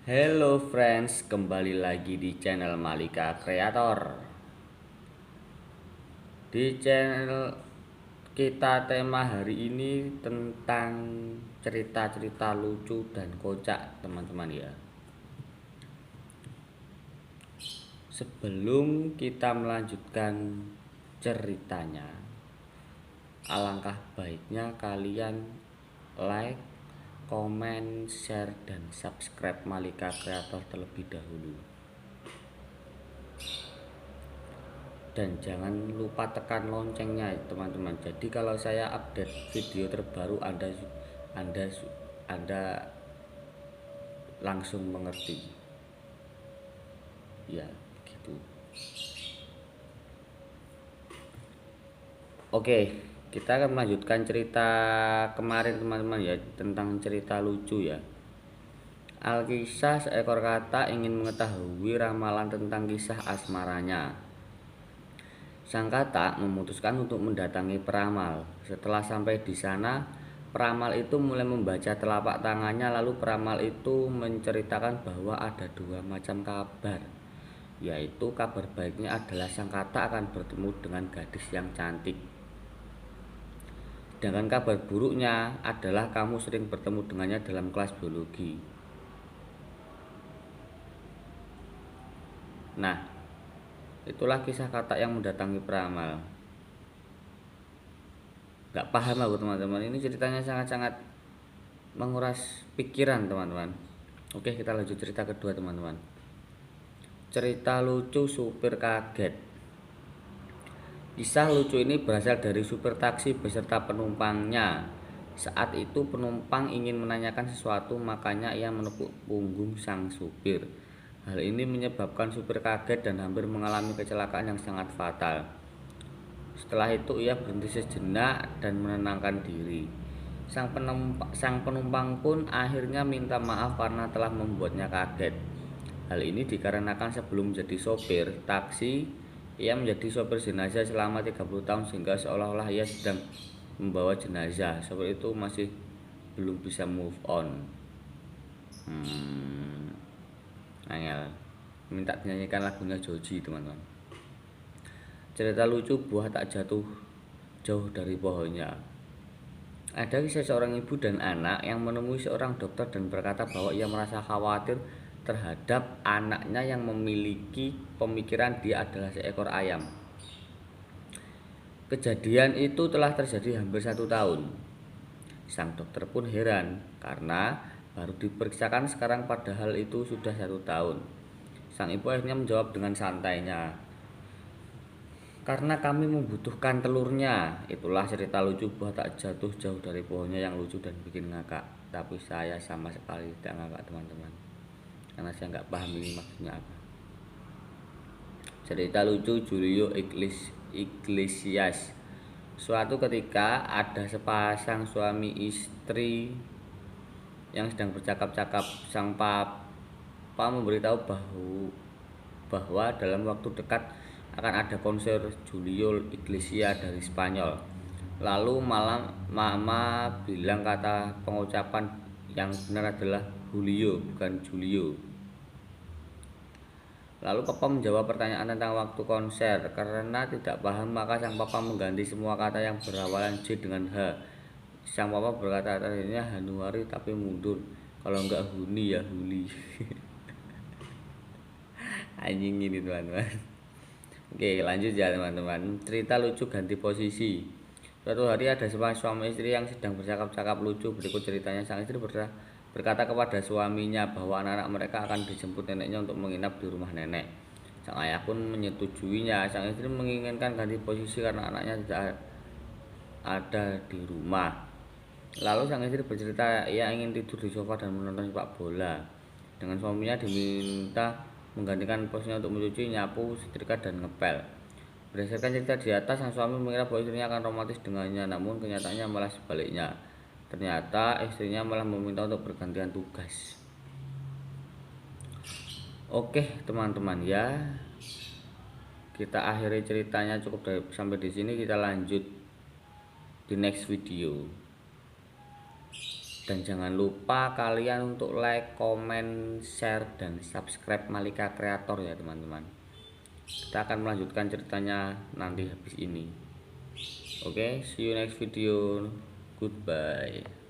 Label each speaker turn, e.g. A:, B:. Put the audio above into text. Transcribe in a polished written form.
A: Hello friends, kembali lagi di channel Malika Creator. Di channel kita tema hari ini tentang cerita-cerita lucu dan kocak, teman-teman ya. Sebelum kita melanjutkan ceritanya, alangkah baiknya kalian like, komen, share, dan subscribe Malika Creator terlebih dahulu. Dan jangan lupa tekan loncengnya teman-teman. Jadi kalau saya update video terbaru Anda Anda langsung mengerti. Ya, gitu. Oke, kita akan melanjutkan cerita kemarin teman-teman ya, tentang cerita lucu ya. Alkisah seekor kata ingin mengetahui ramalan tentang kisah asmaranya. Sang katak memutuskan untuk mendatangi peramal. Setelah sampai di sana, peramal itu mulai membaca telapak tangannya. Lalu peramal itu menceritakan bahwa ada dua macam kabar, yaitu kabar baiknya adalah sang katak akan bertemu dengan gadis yang cantik. Sedangkan kabar buruknya adalah kamu sering bertemu dengannya dalam kelas biologi. Nah, itulah kisah katak yang mendatangi peramal. Gak paham aku teman-teman, ini ceritanya sangat-sangat menguras pikiran teman-teman. Oke, kita lanjut cerita kedua teman-teman. Cerita lucu supir kaget. Kisah lucu ini berasal dari supir taksi beserta penumpangnya. Saat itu penumpang ingin menanyakan sesuatu, makanya ia menepuk punggung sang supir. Hal ini menyebabkan supir kaget dan hampir mengalami kecelakaan yang sangat fatal. Setelah itu ia berhenti sejenak dan menenangkan diri. Sang penumpang pun akhirnya minta maaf karena telah membuatnya kaget. Hal ini dikarenakan sebelum menjadi sopir taksi, ia menjadi sopir jenazah selama 30 tahun sehingga seolah-olah ia sedang membawa jenazah. Sopir itu masih belum bisa move on. Angel minta dinyanyikan lagunya Joji teman-teman. Cerita lucu buah tak jatuh jauh dari pohonnya. Ada kisah seorang ibu dan anak yang menemui seorang dokter dan berkata bahwa ia merasa khawatir terhadap anaknya yang memiliki pemikiran dia adalah seekor ayam. Kejadian itu telah terjadi hampir 1 tahun. Sang dokter pun heran karena baru diperiksakan sekarang padahal itu sudah 1 tahun. Sang ibu akhirnya menjawab dengan santainya, karena kami membutuhkan telurnya. Itulah cerita lucu buah tak jatuh jauh dari pohonnya yang lucu dan bikin ngakak. Tapi saya sama sekali tidak ngakak teman-teman, karena saya nggak paham ini maksudnya apa. Cerita lucu Julio Iglesias. Suatu ketika ada sepasang suami istri yang sedang bercakap-cakap. Sang papa memberitahu bahwa dalam waktu dekat akan ada konser Julio Iglesias dari Spanyol. Lalu malam mama bilang kata pengucapan yang benar adalah Julio, bukan Julio. Lalu papa menjawab pertanyaan tentang waktu konser. Karena tidak paham, maka sang papa mengganti semua kata yang berawalan J dengan H. Sang papa berkata tadinya Januari tapi mundur. Kalau enggak Huni ya Huli. Anjing ini teman-teman. Oke, lanjut ya teman-teman. Cerita lucu ganti posisi. Suatu hari ada sepasang suami istri yang sedang bercakap-cakap lucu. Berikut ceritanya. Sang istri berkata kepada suaminya bahwa anak-anak mereka akan dijemput neneknya untuk menginap di rumah nenek. Sang ayah pun menyetujuinya. Sang istri menginginkan ganti posisi karena anaknya tidak ada di rumah. Lalu sang istri bercerita ia ingin tidur di sofa dan menonton sepak bola. Dengan suaminya diminta menggantikan posisinya untuk mencuci, nyapu, setrika, dan ngepel. Berdasarkan cerita di atas, sang suami mengira bahwa istrinya akan romantis dengannya, namun kenyataannya malah sebaliknya. Ternyata istrinya malah meminta untuk bergantian tugas. Oke teman-teman ya, kita akhiri ceritanya cukup sampai di sini. Kita lanjut di next video. Dan jangan lupa kalian untuk like, comment, share, dan subscribe Malika Kreator ya teman-teman. Kita akan melanjutkan ceritanya nanti habis ini. Oke, see you next video. Goodbye.